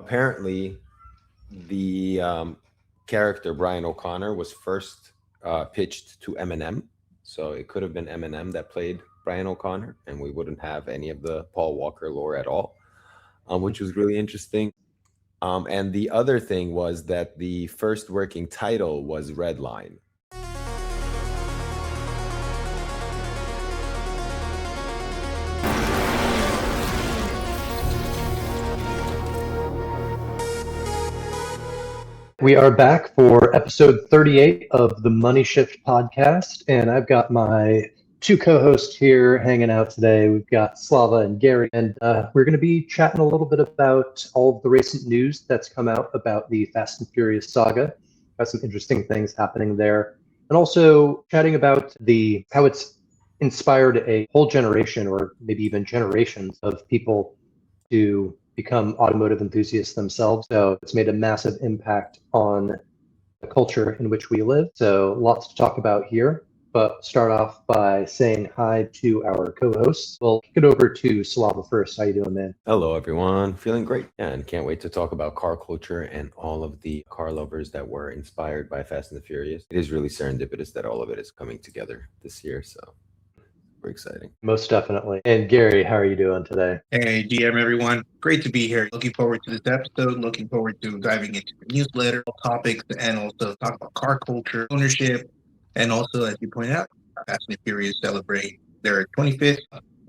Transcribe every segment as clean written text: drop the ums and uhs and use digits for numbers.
Apparently, the character Brian O'Connor was first pitched to Eminem, so it could have been Eminem that played Brian O'Connor, and we wouldn't have any of the Paul Walker lore at all, which was really interesting. And the other thing was that the first working title was Redline. We are back for episode 38 of the Money Shift podcast, and I've got my two co-hosts here hanging out today. We've got Slava and Gary, and we're going to be chatting a little bit about all of the recent news that's come out about the Fast and Furious saga. Got some interesting things happening there, and also chatting about how it's inspired a whole generation, or maybe even generations, of people to become automotive enthusiasts themselves. So it's made a massive impact on the culture in which we live. So lots to talk about here, but start off by saying hi to our co-hosts. We'll kick it over to Slava first. How you doing, man? Hello, everyone. Feeling great, and can't wait to talk about car culture and all of the car lovers that were inspired by Fast and the Furious. It is really serendipitous that all of it is coming together this year, so super exciting. Most definitely. And Gary, how are you doing today? Hey, DM everyone. Great to be here. Looking forward to this episode. Looking forward to diving into the newsletter topics and also talk about car culture, ownership, and also, as you pointed out, Fast and Furious celebrate their 25th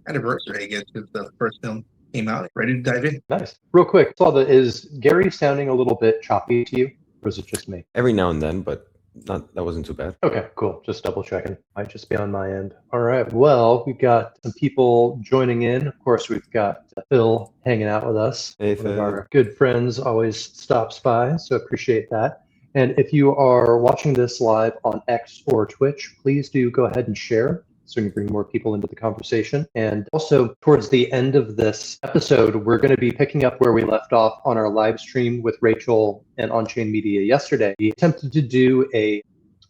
anniversary, I guess, since the first film came out. Ready to dive in? Nice. Real quick, Slava, is Gary sounding a little bit choppy to you, or is it just me? Every now and then, but that wasn't too bad. Okay, cool. Just double checking. Might just be on my end. All right. Well, we've got some people joining in. Of course, we've got Phil hanging out with us. Hey, One of Phil. our good friends always stops by, so appreciate that. And if you are watching this live on X or Twitch, please do go ahead and share so we can bring more people into the conversation. And also, towards the end of this episode, we're going to be picking up where we left off on our live stream with Rachel and On-Chain Media yesterday. We attempted to do a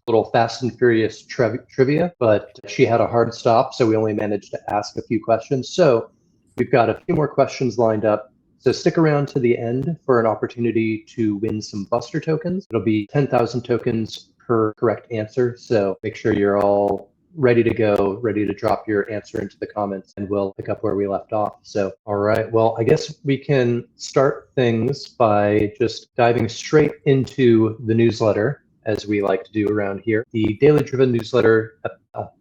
little Fast and Furious trivia, but she had a hard stop, so we only managed to ask a few questions. So we've got a few more questions lined up. So stick around to the end for an opportunity to win some Buster tokens. It'll be 10,000 tokens per correct answer. So make sure you're all ready to go, ready to drop your answer into the comments, and we'll pick up where we left off. So, all right, well, I guess we can start things by just diving straight into the newsletter, as we like to do around here. The Daily DRVN newsletter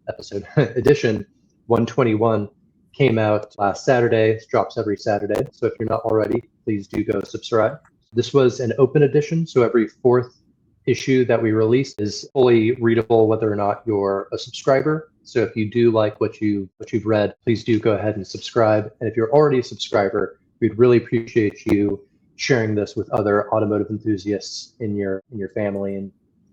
episode edition 121 came out last Saturday. It drops every Saturday. So if you're not already, please do go subscribe. This was an open edition, so every fourth issue that we release is fully readable whether or not you're a subscriber. So if you do like what you've read, please do go ahead and subscribe. And if you're already a subscriber, we'd really appreciate you sharing this with other automotive enthusiasts in your family and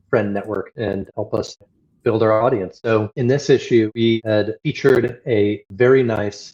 friend network and help us build our audience. So in this issue, we had featured a very nice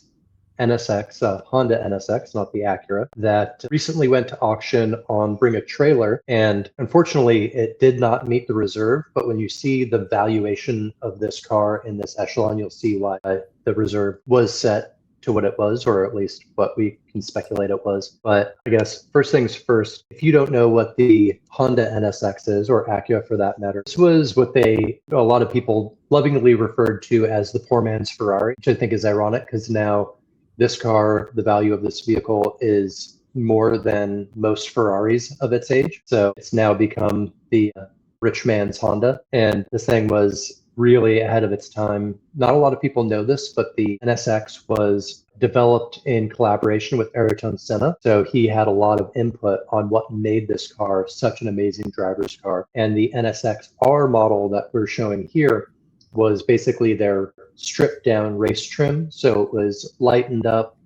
NSX, Honda NSX, not the Acura, that recently went to auction on Bring a Trailer. And unfortunately, it did not meet the reserve. But when you see the valuation of this car in this echelon, you'll see why the reserve was set to what it was, or at least what we can speculate it was. But I guess first things first, if you don't know what the Honda NSX is, or Acura for that matter, this was what a lot of people lovingly referred to as the poor man's Ferrari, which I think is ironic because now this car, the value of this vehicle is more than most Ferraris of its age. So it's now become the rich man's Honda. And this thing was really ahead of its time. Not a lot of people know this, but the NSX was developed in collaboration with Ayrton Senna. So he had a lot of input on what made this car such an amazing driver's car. And the NSX-R model that we're showing here was basically their stripped down race trim. So it was lightened up.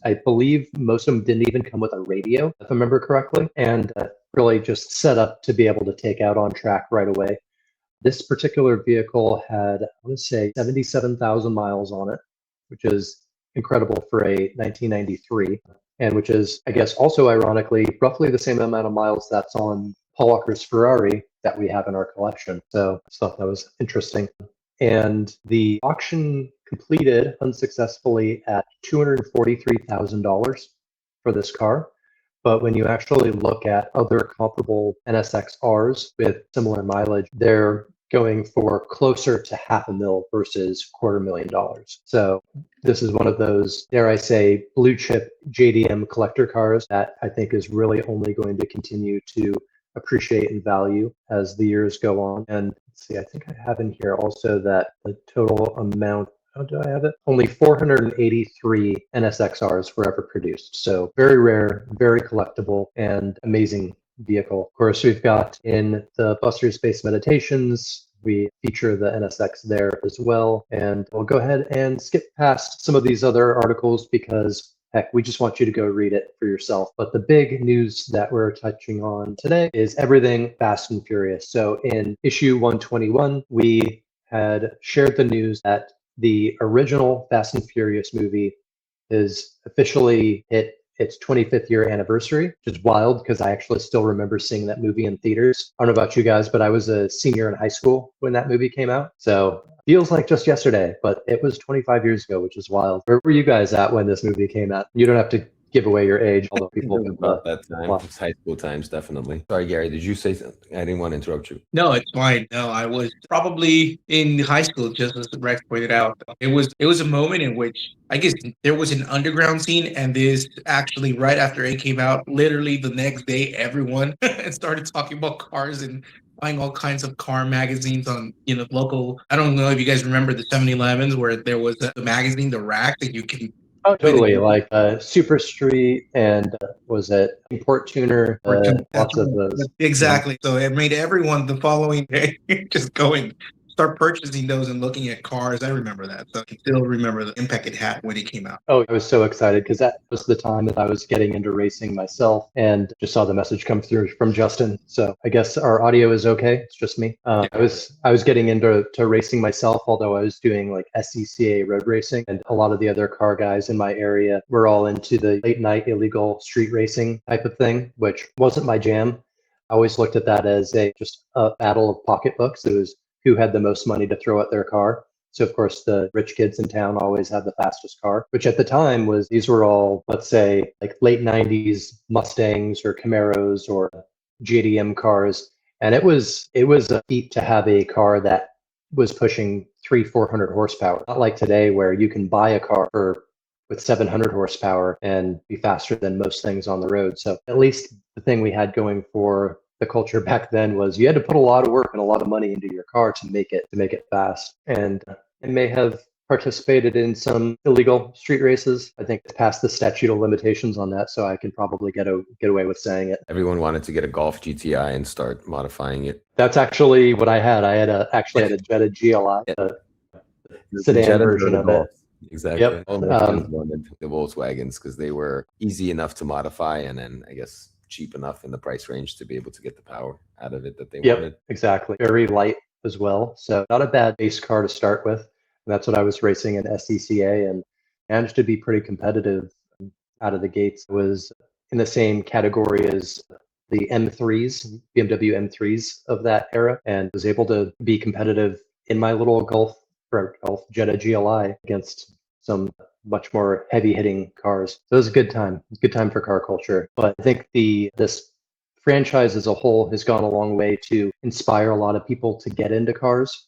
I believe most of them didn't even come with a radio, if I remember correctly, and really just set up to be able to take out on track right away. This particular vehicle had, I want to say, 77,000 miles on it, which is incredible for a 1993, and which is, I guess, also ironically, roughly the same amount of miles that's on Paul Walker's Ferrari that we have in our collection. So I thought that was interesting. And the auction completed unsuccessfully at $243,000 for this car. But when you actually look at other comparable NSX-Rs with similar mileage, they're going for closer to $500,000 versus $250,000. So this is one of those, dare I say, blue chip JDM collector cars that I think is really only going to continue to appreciate in value as the years go on. And let's see, I think I have in here also that the total amount, how do I have it? Only 483 NSX-Rs were ever produced. So very rare, very collectible, and amazing vehicle. Of course, we've got in the Buster Space Meditations, we feature the NSX there as well. And we'll go ahead and skip past some of these other articles because heck, we just want you to go read it for yourself. But the big news that we're touching on today is everything Fast and Furious. So in issue 121, we had shared the news that the original Fast and Furious movie is officially hit its 25th year anniversary, which is wild because I actually still remember seeing that movie in theaters. I don't know about you guys, but I was a senior in high school when that movie came out. So feels like just yesterday, but it was 25 years ago, which is wild. Where were you guys at when this movie came out? You don't have to give away your age, although people It was about that time. It was high school times, definitely. Sorry, Gary, did you say something? I didn't want to interrupt you. No, it's fine. No, I was probably in high school, just as Rex pointed out. It was a moment in which I guess there was an underground scene, and this actually right after it came out, literally the next day, everyone started talking about cars and buying all kinds of car magazines on local. I don't know if you guys remember the 7-Elevens where there was the magazine, the rack that you can. Oh, totally. Like Super Street and was it Import Tuner? Lots of those. Exactly. So it made everyone the following day just start purchasing those and looking at cars. I remember that. So I can still remember the impact it had when it came out. Oh, I was so excited because that was the time that I was getting into racing myself and just saw the message come through from Justin. So I guess our audio is okay. It's just me. I was getting into racing myself, although I was doing like SCCA road racing, and a lot of the other car guys in my area were all into the late night illegal street racing type of thing, which wasn't my jam. I always looked at that as just a battle of pocketbooks. It was who had the most money to throw at their car. So of course the rich kids in town always had the fastest car, which at the time these were all, let's say, like late 90s Mustangs or Camaros or JDM cars. And it was a feat to have a car that was pushing 400 horsepower. Not like today where you can buy a car with 700 horsepower and be faster than most things on the road. So at least the thing we had going for the culture back then was you had to put a lot of work and a lot of money into your car to make it fast. And it may have participated in some illegal street races. I think it's past the statute of limitations on that, so I can probably get away with saying it. Everyone wanted to get a Golf GTI and start modifying it. That's actually what I had. I had a Jetta GLI, a sedan version of it. Exactly. Yep. Wanted the Volkswagens because they were easy enough to modify, and then I guess cheap enough in the price range to be able to get the power out of it that they wanted. Exactly. Very light as well. So not a bad base car to start with. And that's what I was racing in SCCA and managed to be pretty competitive out of the gates. It was in the same category as the M3s, BMW M3s of that era, and was able to be competitive in my little Golf Jetta GLI against some much more heavy-hitting cars. So it was a good time. Good time for car culture. But I think this franchise as a whole has gone a long way to inspire a lot of people to get into cars.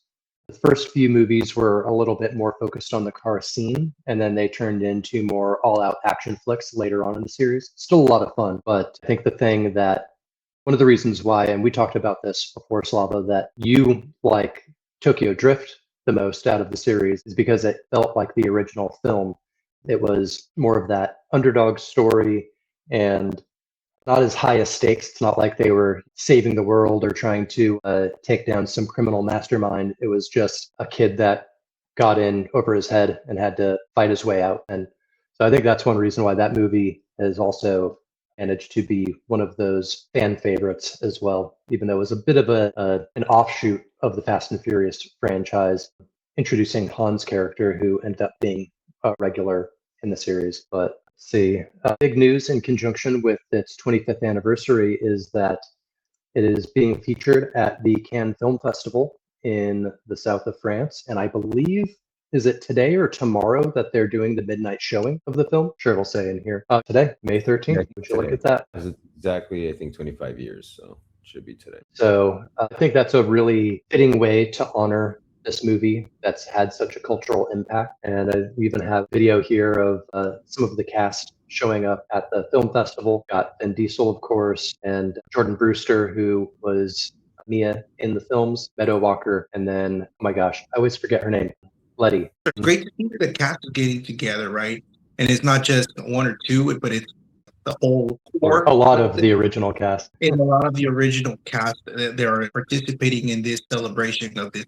The first few movies were a little bit more focused on the car scene, and then they turned into more all-out action flicks later on in the series. Still a lot of fun, but I think one of the reasons why, and we talked about this before, Slava, that you like Tokyo Drift the most out of the series is because it felt like the original film. It was more of that underdog story and not as high as stakes. It's not like they were saving the world or trying to take down some criminal mastermind. It was just a kid that got in over his head and had to fight his way out. And so I think that's one reason why that movie has also managed to be one of those fan favorites as well, even though it was a bit of an offshoot of the Fast and Furious franchise, introducing Han's character, who ended up being a regular in the series. But see, big news in conjunction with its 25th anniversary is that it is being featured at the Cannes Film Festival in the south of France, and I believe is it today or tomorrow that they're doing the midnight showing of the film? Sure, it'll say in here. Today, May 13th. Yeah, Would you look today. at that? It's exactly, I think, 25 years, so it should be today. So I think that's a really fitting way to honor this movie that's had such a cultural impact. And we even have video here of some of the cast showing up at the film festival. Got Vin Diesel, of course, and Jordan Brewster, who was Mia in the films, Meadow Walker, and then, oh my gosh, I always forget her name, Letty. It's great to see that the cast is getting together, right? And it's not just one or two, but it's the whole Or a lot of the original cast. And a lot of the original cast that they are participating in this celebration of this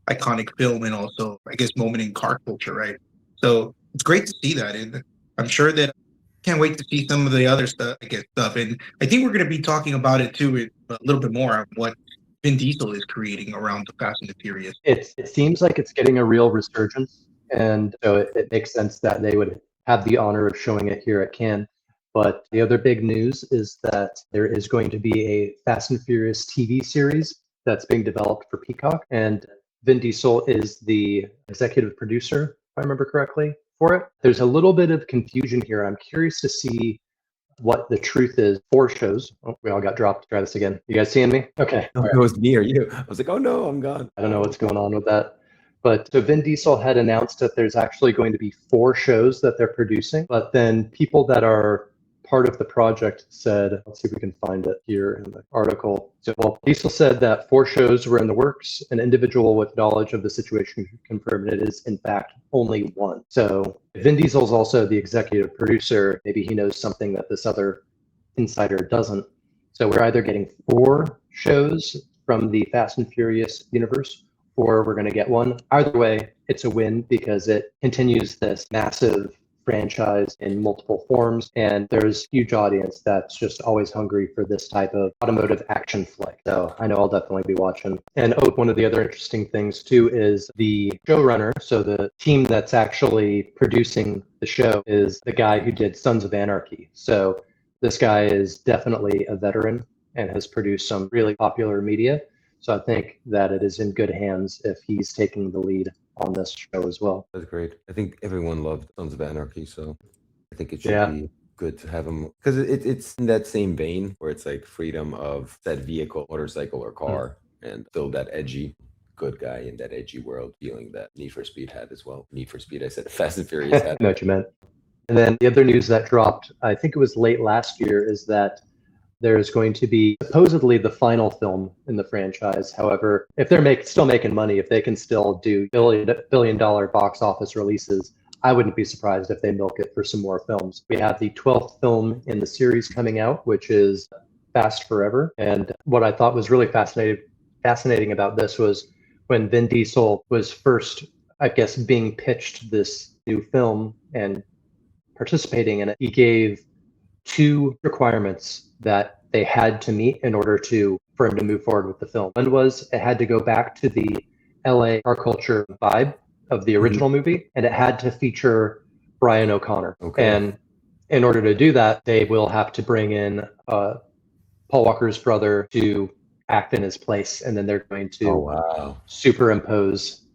iconic film and also, I guess, moment in car culture, right? So it's great to see that. And I'm sure that can't wait to see some of the other stuff, And I think we're going to be talking about it too, a little bit more of what Vin Diesel is creating around the Fast and the Furious. It seems like it's getting a real resurgence. And so it makes sense that they would have the honor of showing it here at Cannes. But the other big news is that there is going to be a Fast and Furious TV series that's being developed for Peacock. And Vin Diesel is the executive producer, if I remember correctly, for it. There's a little bit of confusion here. I'm curious to see what the truth is. 4 shows. Oh, we all got dropped. Try this again. You guys seeing me? Okay. No, it was me or you. I was like, oh no, I'm gone. I don't know what's going on with that. But so Vin Diesel had announced that there's actually going to be 4 shows that they're producing. But then people that are part of the project said, let's see if we can find it here in the article. So, well, Diesel said that 4 shows were in the works. An individual with knowledge of the situation confirmed it is, in fact, only 1. So Vin Diesel is also the executive producer. Maybe he knows something that this other insider doesn't. So we're either getting 4 shows from the Fast and Furious universe, or we're going to get 1. Either way, it's a win because it continues this massive franchise in multiple forms, and there's a huge audience that's just always hungry for this type of automotive action flick. So I know I'll definitely be watching. And one of the other interesting things too is the showrunner, so the team that's actually producing the show is the guy who did Sons of Anarchy. So this guy is definitely a veteran and has produced some really popular media. So I think that it is in good hands if he's taking the lead on this show as well. That's great. I think everyone loved Sons of Anarchy, so I think it should be good to have him because it's in that same vein where it's like freedom of that vehicle, motorcycle, or car, and still that edgy good guy in that edgy world feeling that Need for Speed had as well. Need for Speed, I said Fast and Furious had. I know what you meant. And then the other news that dropped, I think it was late last year, is that there's going to be supposedly the final film in the franchise. However, if they're still making money, if they can still do billion-dollar box office releases, I wouldn't be surprised if they milk it for some more films. We have the 12th film in the series coming out, which is Fast Forever. And what I thought was really fascinating about this was when Vin Diesel was first, I guess, being pitched this new film and participating in it, he gave 2 requirements that they had to meet in order for him to move forward with the film. One was it had to go back to the LA car culture vibe of the original movie, and it had to feature Brian O'Connor. Okay. And in order to do that, they will have to bring in Paul Walker's brother to act in his place, and then they're going to superimpose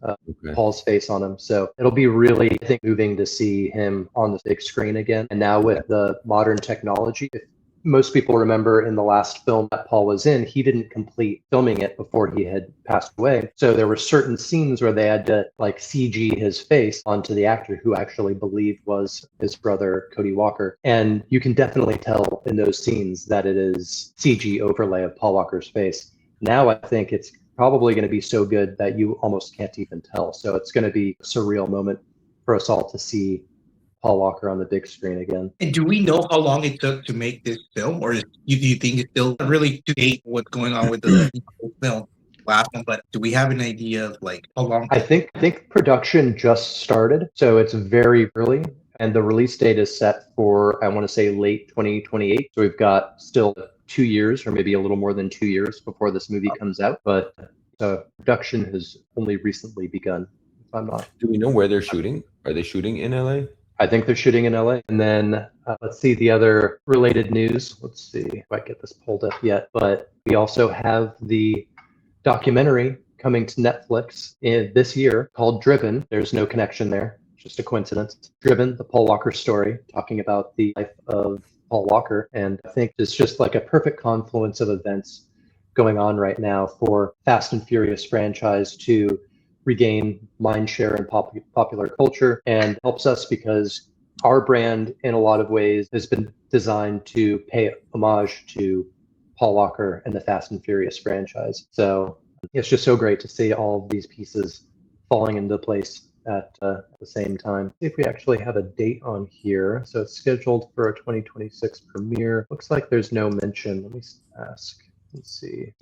Paul's face on him. So it'll be really, I think, moving to see him on the big screen again. And now with the modern technology, if most people remember in the last film that Paul was in, he didn't complete filming it before he had passed away. So there were certain scenes where they had to like CG his face onto the actor who actually believed was his brother, Cody Walker. And you can definitely tell in those scenes that it is CG overlay of Paul Walker's face. Now I think it's probably going to be so good that you almost can't even tell. So it's going to be a surreal moment for us all to see Paul Walker on the big screen again. And do we know how long it took to make this film, or do you think it's still really to date what's going on with the film last one? But do we have an idea of like how long? I think production just started, so it's very early, and the release date is set for, I want to say, late 2028. So we've got still 2 years, or maybe a little more than 2 years before this movie comes out. But production has only recently begun, if I'm not. Do we know where they're shooting? Are they shooting in LA? I think they're shooting in LA. And then let's see the other related news. Let's see if I get this pulled up yet. But we also have the documentary coming to Netflix this year called Driven. There's no connection there, just a coincidence. Driven, the Paul Walker story, talking about the life of Paul Walker. And I think it's just like a perfect confluence of events going on right now for Fast and Furious franchise to regain mind share in popular culture, and helps us because our brand in a lot of ways has been designed to pay homage to Paul Walker and the Fast and Furious franchise. So it's just so great to see all of these pieces falling into place at the same time. See if we actually have a date on here. So it's scheduled for a 2026 premiere. Looks like there's no mention. Let me ask. Let's see.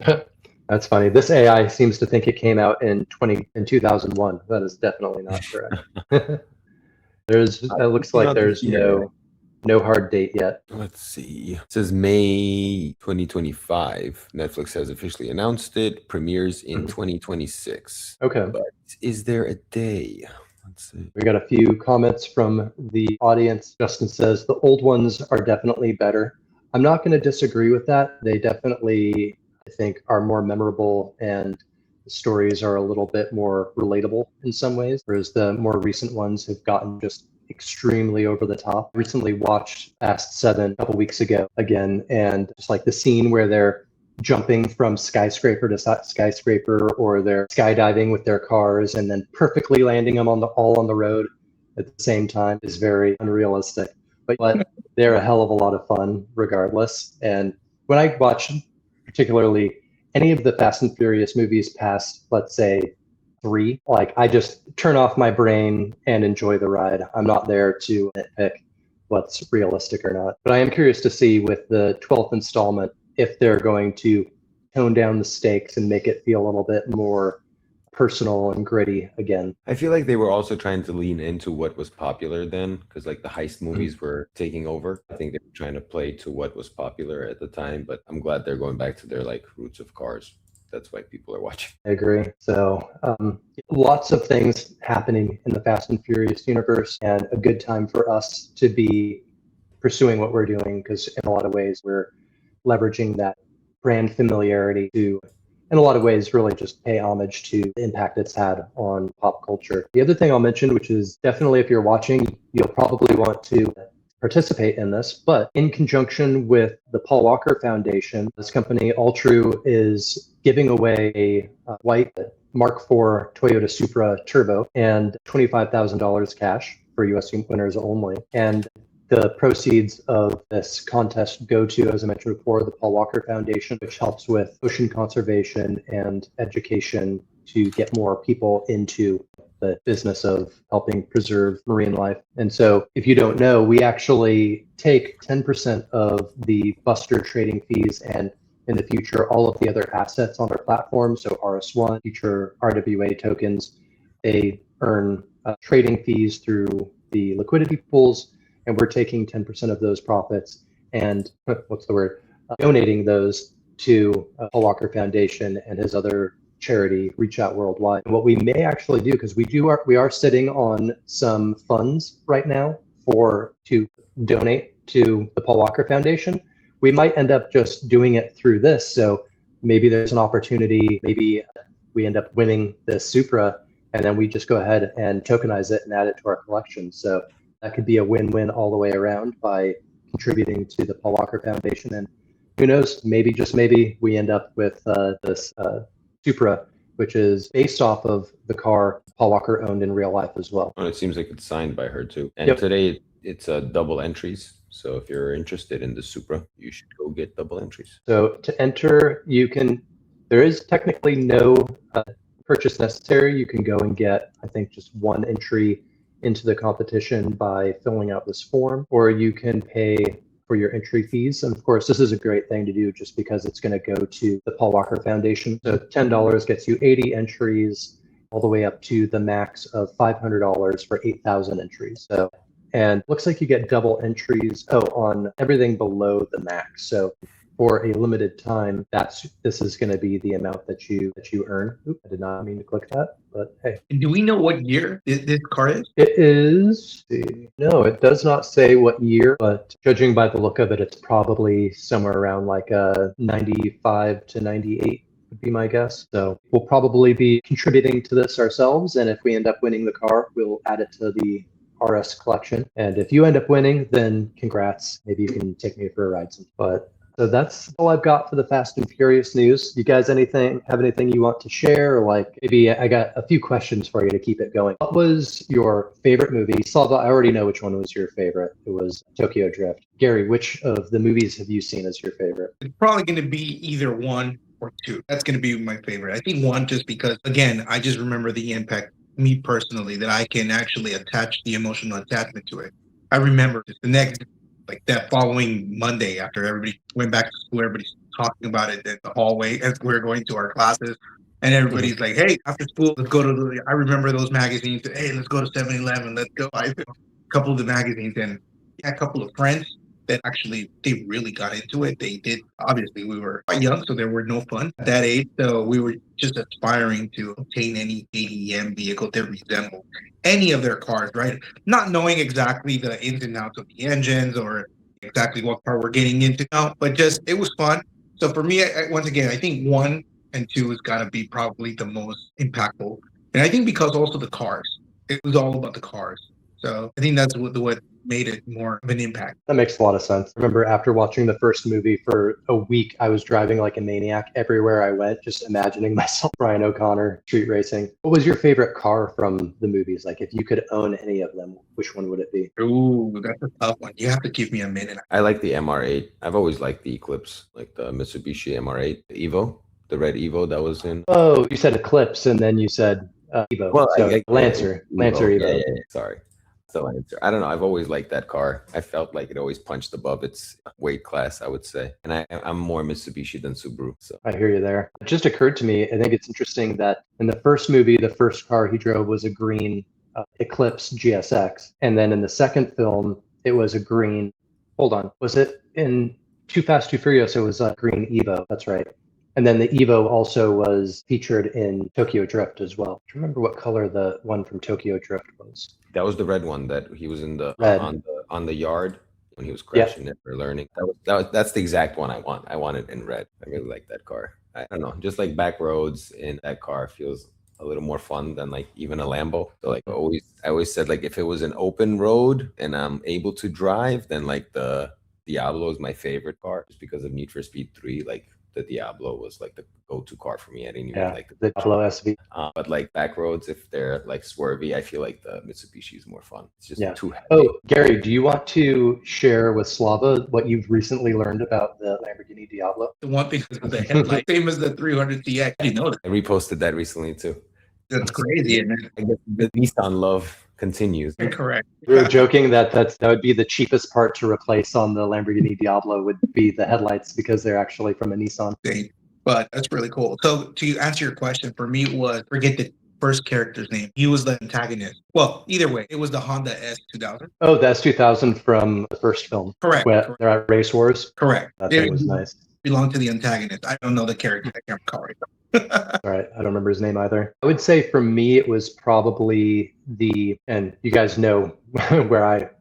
That's funny. This AI seems to think it came out in 2001. That is definitely not correct. It looks like there's no hard date yet. Let's see. It says May 2025. Netflix has officially announced it. Premieres in 2026. Okay. But is there a day? Let's see. We got a few comments from the audience. Justin says the old ones are definitely better. I'm not going to disagree with that. They definitely, I think, are more memorable, and the stories are a little bit more relatable in some ways, whereas the more recent ones have gotten just extremely over the top. I recently watched Fast 7 a couple weeks ago again, and just like the scene where they're jumping from skyscraper to skyscraper, or they're skydiving with their cars and then perfectly landing them all on the road at the same time is very unrealistic. But they're a hell of a lot of fun regardless. And when I watch particularly any of the Fast and Furious movies past, let's say, 3, like I just turn off my brain and enjoy the ride. I'm not there to nitpick what's realistic or not. But I am curious to see with the 12th installment if they're going to tone down the stakes and make it feel a little bit more personal and gritty again. I feel like they were also trying to lean into what was popular then, because like the heist movies were taking over. I think they were trying to play to what was popular at the time, but I'm glad they're going back to their like roots of cars. That's why people are watching. I agree. So lots of things happening in the Fast and Furious universe, and a good time for us to be pursuing what we're doing, because in a lot of ways we're leveraging that brand familiarity to, in a lot of ways, really just pay homage to the impact it's had on pop culture. The other thing I'll mention, which is definitely if you're watching, you'll probably want to participate in this, but in conjunction with the Paul Walker Foundation, this company, Altru, is giving away a white Mark IV Toyota Supra Turbo and $25,000 cash for US winners only. And the proceeds of this contest go to, as I mentioned before, the Paul Walker Foundation, which helps with ocean conservation and education to get more people into the business of helping preserve marine life. And so if you don't know, we actually take 10% of the Buster trading fees, and in the future, all of the other assets on our platform, so RS1, future RWA tokens, they earn trading fees through the liquidity pools, and we're taking 10% of those profits and donating those to Paul Walker Foundation and his other charity, Reach Out Worldwide. And what we may actually do, because we are sitting on some funds right now to donate to the Paul Walker Foundation, we might end up just doing it through this. So maybe there's an opportunity, maybe we end up winning the Supra, and then we just go ahead and tokenize it and add it to our collection. So that could be a win-win all the way around by contributing to the Paul Walker Foundation. And who knows, maybe, just maybe, we end up with this Supra, which is based off of the car Paul Walker owned in real life as well. And it seems like it's signed by her too. And today it's double entries. So if you're interested in the Supra, you should go get double entries. So to enter, there is technically no purchase necessary. You can go and get, I think, just one entry into the competition by filling out this form, or you can pay for your entry fees. And of course, this is a great thing to do just because it's going to go to the Paul Walker Foundation. So $10 gets you 80 entries, all the way up to the max of $500 for 8,000 entries. So, and looks like you get double entries on everything below the max. So for a limited time, this is going to be the amount that you earn. Oop, I did not mean to click that, but hey. And do we know what year this car is? It is. No, it does not say what year, but judging by the look of it, it's probably somewhere around like a 95 to 98 would be my guess. So we'll probably be contributing to this ourselves, and if we end up winning the car, we'll add it to the RS collection. And if you end up winning, then congrats. Maybe you can take me for a ride. But so that's all I've got for the Fast and Furious news. You guys have anything you want to share? Or like maybe I got a few questions for you to keep it going. What was your favorite movie? Salva, I already know which one was your favorite. It was Tokyo Drift. Gary, which of the movies have you seen as your favorite? It's probably going to be either 1 or 2. That's going to be my favorite. I think 1 just because, again, I just remember the impact, me personally, that I can actually attach the emotional attachment to it. I remember the next, like that following Monday after everybody went back to school, everybody's talking about it in the hallway as we're going to our classes. And everybody's like, hey, after school, let's go to I remember those magazines. Hey, let's go to 7-Eleven. Let's go. I a couple of the magazines and a couple of friends that actually, they really got into it. They did. Obviously, we were quite young, so there were no fun at that age. So we were just aspiring to obtain any ADM vehicle that resembled any of their cars, right? Not knowing exactly the ins and outs of the engines or exactly what car we're getting into, but just, it was fun. So for me, once again, I think 1 and 2 has got to be probably the most impactful. And I think because also the cars, it was all about the cars. So I think that's what made it more of an impact. That makes a lot of sense. I remember after watching the first movie for a week, I was driving like a maniac everywhere I went, just imagining myself Brian O'Connor street racing. What was your favorite car from the movies? Like if you could own any of them, which one would it be? Ooh, that's a tough one. You have to give me a minute. I like the MR8. I've always liked the Eclipse, like the Mitsubishi MR8, the Evo, the red Evo that was in. Oh, you said Eclipse and then you said Evo. Well, so Lancer Evo. Yeah. Sorry. So I don't know. I've always liked that car. I felt like it always punched above its weight class, I would say. And I'm more Mitsubishi than Subaru. So I hear you there. It just occurred to me, I think it's interesting that in the first movie, the first car he drove was a green Eclipse GSX. And then in the second film, it was a green, hold on, was it in Too Fast, Too Furious? It was a green Evo. That's right. And then the Evo also was featured in Tokyo Drift as well. Do you remember what color the one from Tokyo Drift was? that was the red one that he was in the Red. on the yard when he was crashing it for learning. That's the exact one I want. I want it in red. I really like that car. I don't know, just like back roads in that car feels a little more fun than like even a Lambo. So like I always said, like if it was an open road and I'm able to drive, then like the Diablo is my favorite car just because of Need for Speed 3. Like the Diablo was like the go-to car for me. I didn't even like the Diablo SV. But like back roads, if they're like swervy, I feel like the Mitsubishi is more fun. It's just too heavy. Oh, Gary, do you want to share with Slava what you've recently learned about the Lamborghini Diablo? The one thing is the headlight, same as the 300 TX. I didn't know that. I reposted that recently too. That's crazy, isn't it? I guess the Nissan love continues. You're correct. We were joking that that would be the cheapest part to replace on the Lamborghini Diablo would be the headlights because they're actually from a Nissan. But that's really cool. So to answer your question, for me, it was forget the first character's name. He was the antagonist. Well, either way, it was the Honda S2000. Oh, the S2000 from the first film. Correct. Where they're at Race Wars. Correct. That thing was nice. Belonged to the antagonist. I don't know the character. I can't recall right now. All right, I don't remember his name either. I would say for me, it was probably and you guys know where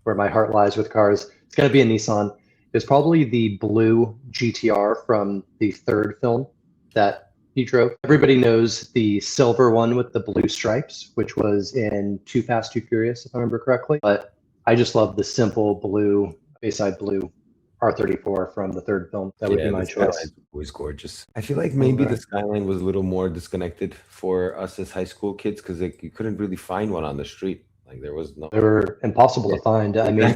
my heart lies with cars. It's going to be a Nissan. It's probably the blue GTR from the third film that he drove. Everybody knows the silver one with the blue stripes, which was in Too Fast, Too Furious, if I remember correctly. But I just love the simple blue, Bayside blue R34 from the third film. That would be my choice. Always gorgeous. I feel like maybe the Skyline was a little more disconnected for us as high school kids because like, you couldn't really find one on the street. Like there was no. They were impossible to find. I mean,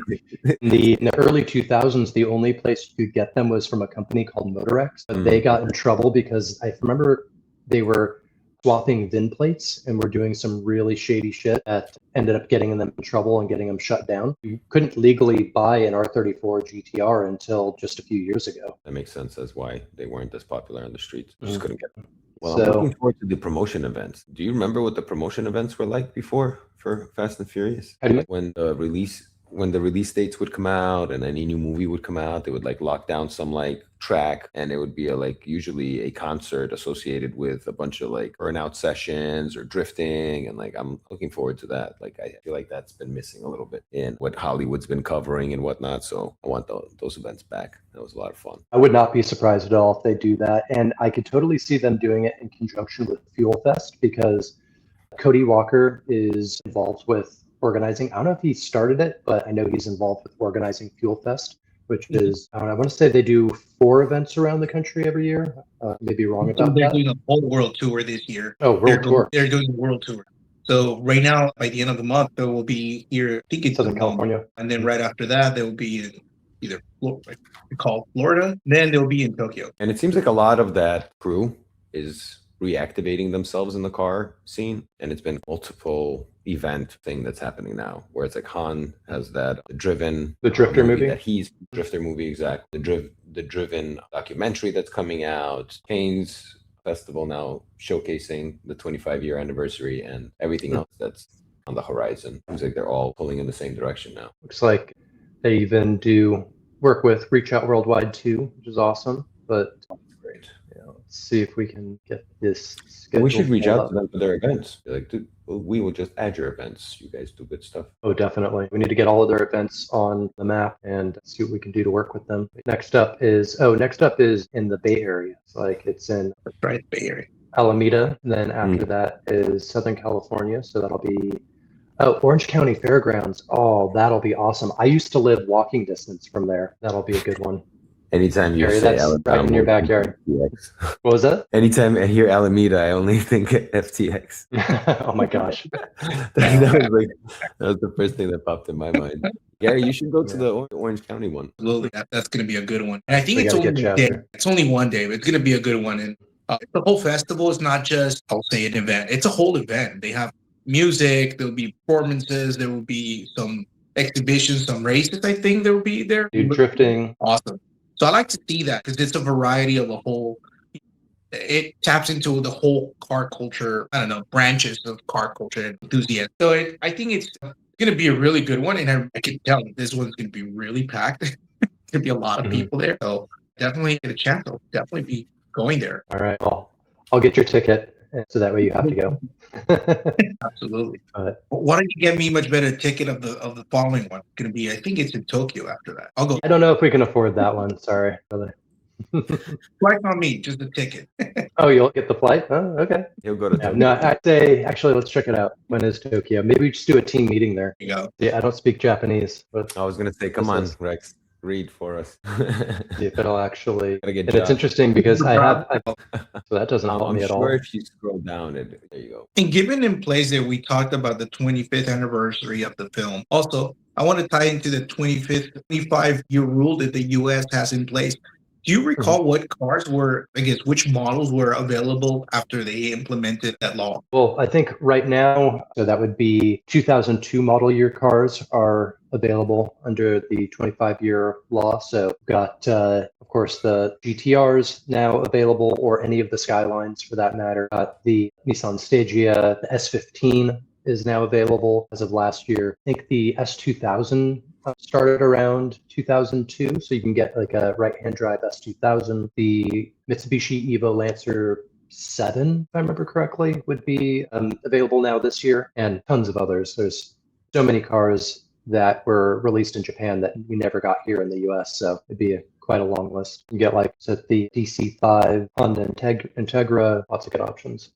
in the early 2000s, the only place you could get them was from a company called Motorex. But they got in trouble because I remember they were swapping VIN plates and were doing some really shady shit that ended up getting them in trouble and getting them shut down. You couldn't legally buy an R34 GTR until just a few years ago. That makes sense. That's why they weren't as popular on the streets. You just couldn't get them. Well, So- I'm looking forward to the promotion events. Do you remember what the promotion events were like before for Fast and Furious? I do. When the release when the release dates would come out and any new movie would come out, they would like lock down some like track, and it would be usually a concert associated with a bunch of like burnout sessions or drifting, and like I'm looking forward to that. Like I feel like that's been missing a little bit in what Hollywood's been covering and whatnot, so I want those events back. That was a lot of fun. I would not be surprised at all if they do that, and I could totally see them doing it in conjunction with Fuel Fest, because Cody Walker is involved with organizing. I don't know if he started it, but I know he's involved with organizing Fuel Fest, which is, I want to say they do 4 events around the country every year. Maybe wrong about They're that. doing a whole world tour this year. Oh, world tour. They're doing a world tour. So right now, by the end of the month, there will be here, I think it's Southern California. And then right after that, they will be in either Florida, then they'll be in Tokyo. And it seems like a lot of that crew is reactivating themselves in the car scene, and it's been multiple event thing that's happening now, where it's like Han has that the Drifter movie that he's Drifter movie, exactly, the Driven documentary that's coming out, Kane's festival now showcasing the 25-year anniversary, and everything else that's on the horizon. Seems like they're all pulling in the same direction now. Looks like they even do work with Reach Out Worldwide too, which is awesome. But great. Let's see if we can get this scheduled. We should reach out to them for their events. Be like, dude, we will just add your events. You guys do good stuff. Oh, definitely. We need to get all of their events on the map and see what we can do to work with them. Next up is in the Bay Area. It's like it's in Bay Area. Alameda. And then after that is Southern California. So that'll be Orange County Fairgrounds. Oh, that'll be awesome. I used to live walking distance from there. That'll be a good one. Anytime you Gary, say that's Alameda, right in your backyard. FTX. What was that? Anytime I hear Alameda, I only think FTX. Oh my gosh. that was the first thing that popped in my mind. Gary, you should go to the Orange County one. Absolutely, that's going to be a good one. And I think We it's gotta only get you one out day. there. It's only one day, but it's going to be a good one. And the whole festival is not just, I'll say, an event. It's a whole event. They have music. There'll be performances. There will be some exhibitions, some races. I think there will be there. Dude, drifting. Awesome. So I like to see that because it's a variety of a whole. It taps into the whole car culture. I don't know, branches of car culture and enthusiasm. So I think it's going to be a really good one, and I can tell this one's going to be really packed. It's going to be a lot of people there. So definitely get a chance. I'll definitely be going there. All right. Well, I'll get your ticket so that way you have to go. Absolutely. Why don't you get me much better ticket of the following one? It's going to be, I think it's in Tokyo after that. I'll go. I don't know if we can afford that one. Sorry, brother. Flight on me, just the ticket. Oh, you'll get the flight? Oh, okay. He'll go to Tokyo. No, I'd say, actually, let's check it out. When is Tokyo? Maybe we just do a team meeting there. There you go. Yeah, I don't speak Japanese, but I was going to say, come on, Rex, read for us. see if it'll actually. Gotta get And it's interesting because so that doesn't help I'm me at sure all. if you scroll down, there you go. And given in place that we talked about the 25th anniversary of the film, also, I want to tie into the 25-year rule that the U.S. has in place. Do you recall what cars were, which models were available after they implemented that law? Well, I think right now, so that would be 2002 model year cars are available under the 25-year law. So we've got, of course, the GTRs now available, or any of the Skylines for that matter. The Nissan Stagea, the S15 is now available as of last year. I think the S2000 started around 2002, so you can get like a right-hand drive S2000. The Mitsubishi Evo Lancer 7, if I remember correctly, would be available now this year, and tons of others. There's so many cars that were released in Japan that we never got here in the US, so it'd be quite a long list. You get like the DC5, Honda Integra, lots of good options.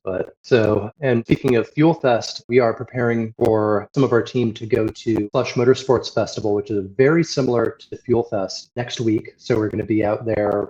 And speaking of Fuel Fest, we are preparing for some of our team to go to Plush Motorsports Festival, which is very similar to the Fuel Fest, next week. So we're going to be out there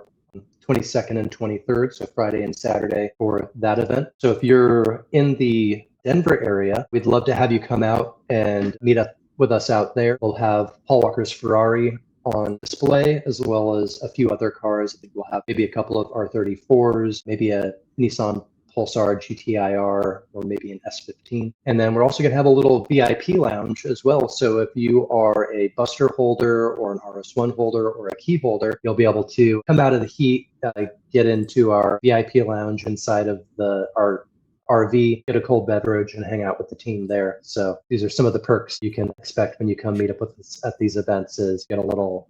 22nd and 23rd, so Friday and Saturday for that event. So if you're in the Denver area, we'd love to have you come out and meet up with us out there. We'll have Paul Walker's Ferrari on display, as well as a few other cars. I think we'll have maybe a couple of R34s, maybe a Nissan Pulsar GTI-R, or maybe an S15. And then we're also going to have a little VIP lounge as well. So if you are a Buster holder or an RS1 holder or a key holder, you'll be able to come out of the heat, get into our VIP lounge inside of our RV, get a cold beverage, and hang out with the team there. So these are some of the perks you can expect when you come meet up with us at these events. Is get a little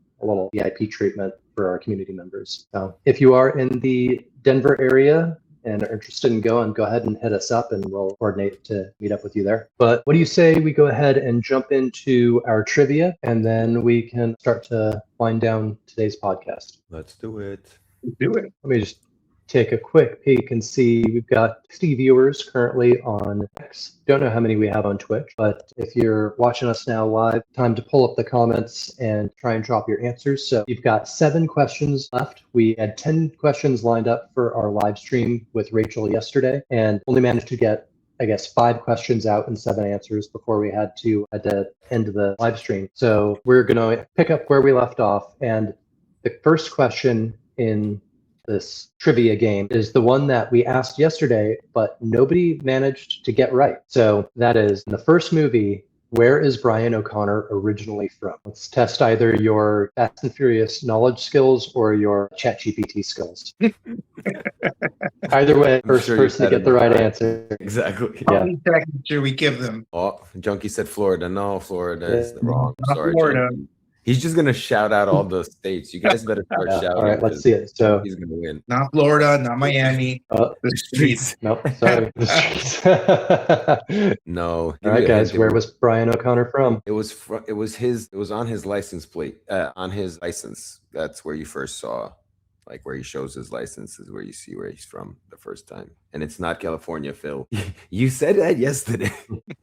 VIP treatment for our community members. So if you are in the Denver area and are interested in going, go ahead and hit us up and we'll coordinate to meet up with you there. But what do you say we go ahead and jump into our trivia, and then we can start to wind down today's podcast? Let's do it. Do it. Let me just take a quick peek and see. We've got 60 viewers currently on X. Don't know how many we have on Twitch, but if you're watching us now live, time to pull up the comments and try and drop your answers. So you've got 7 questions left. We had 10 questions lined up for our live stream with Rachel yesterday and only managed to get, I guess, 5 questions out and 7 answers before we had to end the live stream. So we're going to pick up where we left off. And the first question in this trivia game is the one that we asked yesterday, but nobody managed to get right. So that is, in the first movie, where is Brian O'Connor originally from? Let's test either your Fast and Furious knowledge skills or your ChatGPT skills. Either way, first person to get the right answer. Exactly. Yeah. Sure, we give them. Oh, Junkie said Florida. No, Florida is wrong. Not Sorry, Florida. Junkie. He's just gonna shout out all the states. You guys better start shouting. All right, let's see it. So He's gonna win. Not Florida, not Miami. the streets. Nope, sorry. No. All right, guys, where was Brian O'Connor from? It was on his license plate. On his license. That's where you first saw, like where he shows his license is where you see where he's from the first time. And it's not California, Phil. You said that yesterday.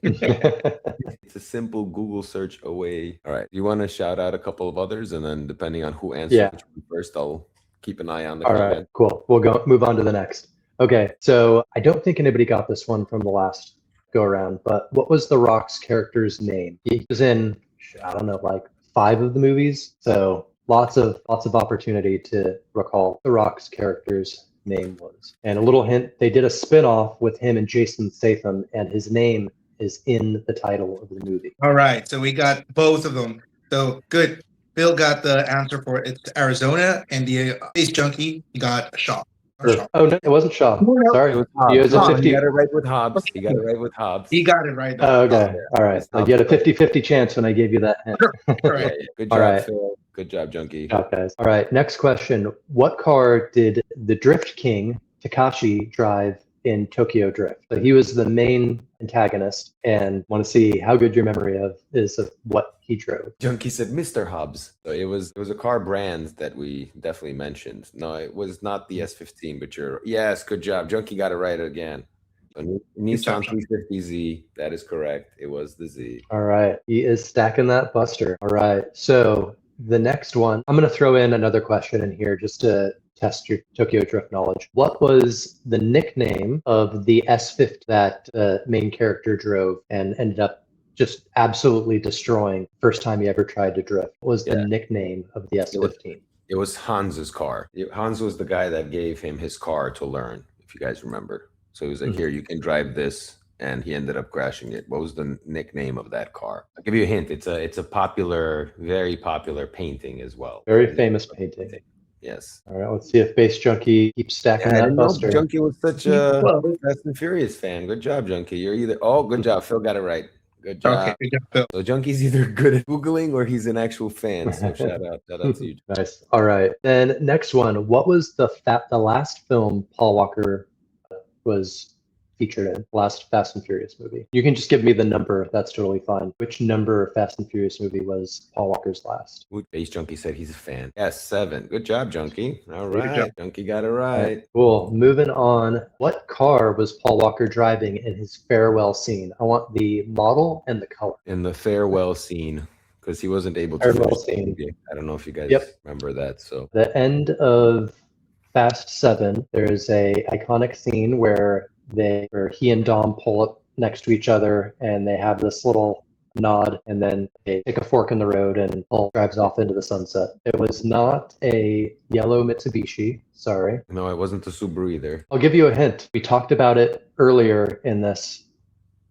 It's a simple Google search away. All right. You want to shout out a couple of others, and then depending on who answers which one first, I'll keep an eye on the comment. All right, cool. We'll move on to the next. Okay, so I don't think anybody got this one from the last go around, but what was The Rock's character's name? He was in, I don't know, like 5 of the movies. So lots of opportunity to recall The Rock's character's name was. And a little hint, they did a spin-off with him and Jason Statham, and his name is in the title of the movie. All right, so we got both of them. So good. Bill got the answer for it. It's Arizona, and the Space Junkie, he got Shaw. Oh, no, it wasn't Shaw. No. Sorry. It was Hobbs. He was a 50. He got it right with Hobbs. He got it right with Hobbs. He got it right. Oh, okay. All right. So you had a 50-50 chance when I gave you that hint. All right. Yeah. Good job, All right. Phil. Good job, Junkie. Good job, guys. All right. Next question. What car did the Drift King, Takashi, drive in Tokyo Drift? So he was the main antagonist, and want to see how good your memory is of what he drove. Junkie said Mr. Hobbs. So it was a car brand that we definitely mentioned. No, it was not the S15, but yes, good job. Junkie got it right again. A Nissan 350Z, that is correct. It was the Z. All right. He is stacking that buster. All right. So the next one, I'm going to throw in another question in here just to test your Tokyo Drift knowledge. What was the nickname of the S50 that the main character drove and ended up just absolutely destroying first time he ever tried to drift? What was the nickname of the S15? It was Hans's car. Hans was the guy that gave him his car to learn, if you guys remember. So he was like, here, you can drive this. And he ended up crashing it. What was the nickname of that car? I'll give you a hint. It's a popular, very popular painting as well. Very famous painting. Yes. All right, let's see if Base Junkie keeps stacking that buster. Junkie was such a Fast and Furious fan. Good job, Junkie. You're either good job. Phil got it right. Good job. Okay, good job, Phil. So Junkie's either good at Googling or he's an actual fan. So shout out to you. Nice. All right. Then next one. What was the last film Paul Walker was featured in? Last Fast and Furious movie. You can just give me the number. That's totally fine. Which number Fast and Furious movie was Paul Walker's last? Base Junkie said he's a fan. Yes, 7. Good job, Junkie. All right. Junkie got it right. Cool. Moving on. What car was Paul Walker driving in his farewell scene? I want the model and the color. In the farewell scene, because he wasn't able to Farewell finish the scene. movie. I don't know if you guys remember that. So The end of Fast 7, there's a iconic scene where he and Dom pull up next to each other and they have this little nod, and then they take a fork in the road and Paul drives off into the sunset. It was not a yellow Mitsubishi. Sorry. no, it wasn't the Subaru either. I'll give you a hint. We talked about it earlier in this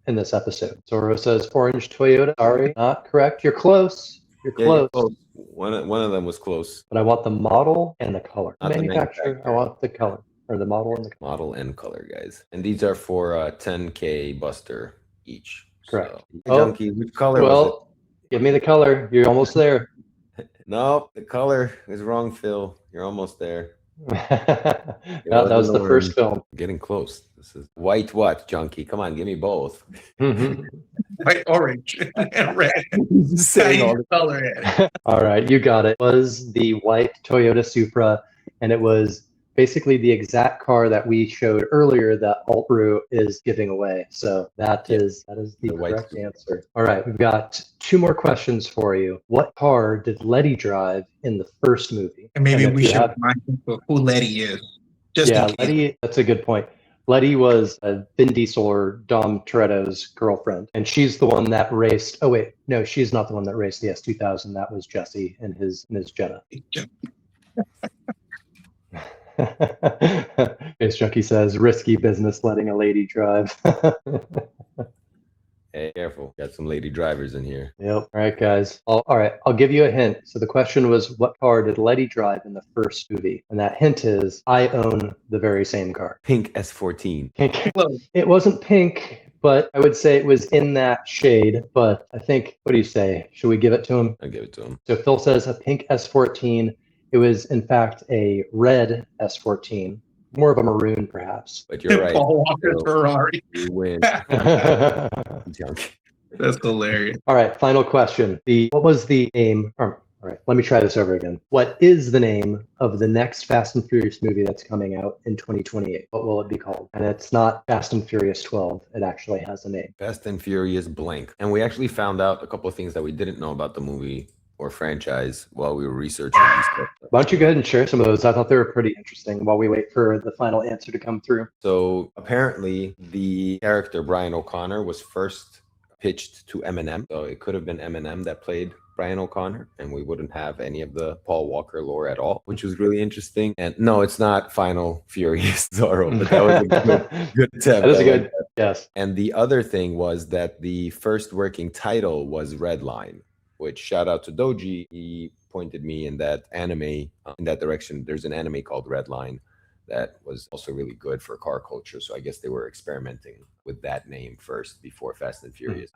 episode. Zoro says orange Toyota. Sorry, not correct. You're close. You're close. Close. One of them was close. But I want the model and the color. Not the Manufacturer. I want the color. or the model and the Model and color, guys. And these are for 10K Buster each. correct. So, hey, Junkie, which color was Well, give me the color. You're almost there. it? No, the color is wrong, Phil. You're almost there. that was the first film. Getting close. This is white what, Junkie? Come on, give me both. White, orange, and red. Just saying all Same color. All right, you got it. It was the white Toyota Supra, and it was basically the exact car that we showed earlier that Altru is giving away. So that is the correct answer. All right, we've got 2 more questions for you. What car did Letty drive in the first movie? And maybe if we you should have- remind people who Letty is. Just yeah, in case. Letty, that's a good point. Letty was Vin Diesel or Dom Toretto's girlfriend, and she's the one that raced. Oh wait, no, she's not the one that raced the S2000. That was Jesse and his Jetta. Ace Junkie says, risky business letting a lady drive. Hey, careful. Got some lady drivers in here. Yep. All right, guys. All right, I'll give you a hint. So the question was, what car did Letty drive in the first movie? And that hint is, I own the very same car. Pink S14. Pink. It wasn't pink, but I would say it was in that shade. But I think, what do you say? Should we give it to him? I'll give it to him. So Phil says a pink S14. It was, in fact, a red S14. More of a maroon, perhaps. But you're right. Paul Walker's So, Ferrari. you win. All Junkie. That's hilarious. right, final question. What was the name? All right, let me try this over again. What is the name of the next Fast and Furious movie that's coming out in 2028? What will it be called? And it's not Fast and Furious 12. It actually has a name. Fast and Furious blank. And we actually found out a couple of things that we didn't know about the movie or franchise while we were researching these stuff. Why don't you go ahead and share some of those? I thought they were pretty interesting while we wait for the final answer to come through. So apparently the character Brian O'Connor was first pitched to Eminem. So it could have been Eminem that played Brian O'Connor, and we wouldn't have any of the Paul Walker lore at all, which was really interesting. And no, it's not Final Furious Zorro, but that was a good attempt. That is a good, yes. And the other thing was that the first working title was Redline, which, shout out to Doji, he pointed me in that anime, in that direction. There's an anime called Redline that was also really good for car culture. So I guess they were experimenting with that name first before Fast and Furious.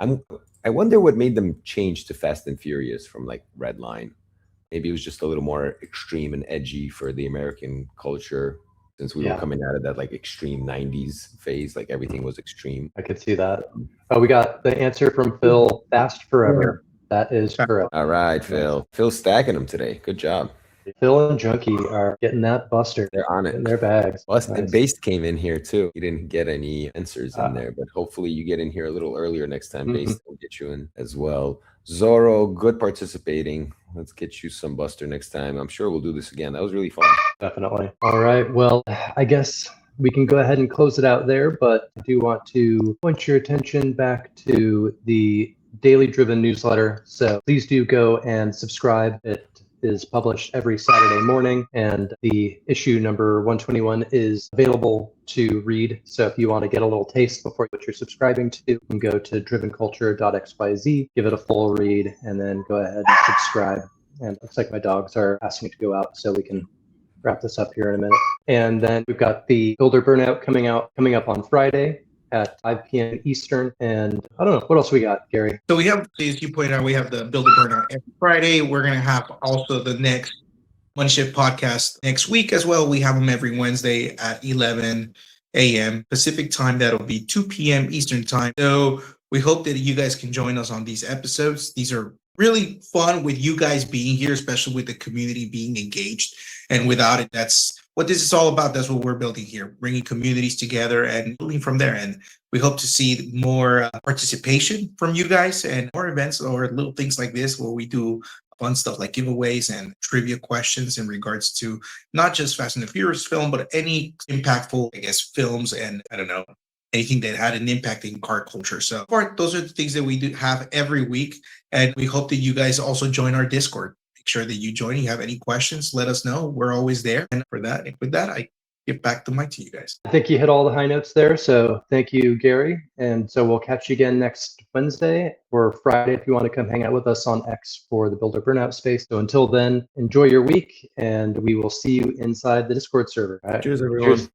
I wonder what made them change to Fast and Furious from like Redline. Maybe it was just a little more extreme and edgy for the American culture, since we were coming out of that like extreme 90s phase, like everything was extreme. I could see that. Oh, we got the answer from Phil, Fast Forever. That is correct. All right, Phil. Phil's stacking them today. Good job. Phil and Junkie are getting that Buster. They're on it. In their bags. Plus, Nice. Based came in here too. He didn't get any answers in there, but hopefully you get in here a little earlier next time. Based will get you in as well. Zorro, good participating. Let's get you some Buster next time. I'm sure we'll do this again. That was really fun. Definitely. All right. Well, I guess we can go ahead and close it out there, but I do want to point your attention back to the Daily Driven newsletter. So please do go and subscribe. It is published every Saturday morning, and the issue number 121 is available to read. So if you want to get a little taste before what you're subscribing to, you can go to drivenculture.xyz, give it a full read, and then go ahead and subscribe. And it looks like my dogs are asking to go out, so we can wrap this up here in a minute. And then we've got the Builder Burnout coming up on Friday at 5 p.m. Eastern. And I don't know, what else we got, Gary? So we have, as you pointed out, we have the Builder Burnout every Friday. We're going to have also the next One Shift podcast next week as well. We have them every Wednesday at 11 a.m. Pacific time. That'll be 2 p.m. Eastern time. So we hope that you guys can join us on these episodes. These are really fun with you guys being here, especially with the community being engaged. And without it, that's what this is all about. That's what we're building here, bringing communities together and building from there. And we hope to see more participation from you guys and more events or little things like this where we do fun stuff like giveaways and trivia questions in regards to not just Fast and the Furious film, but any impactful, I guess, films and I don't know, anything that had an impact in car culture. So those are the things that we do have every week. And we hope that you guys also join our Discord. Make sure that you join. If you have any questions, let us know. We're always there. And with that, I give back the mic to you guys. I think you hit all the high notes there. So thank you, Gary. And so we'll catch you again next Wednesday or Friday if you want to come hang out with us on X for the Builder Burnout space. So until then, enjoy your week and we will see you inside the Discord server. All right. Cheers, everyone. Cheers.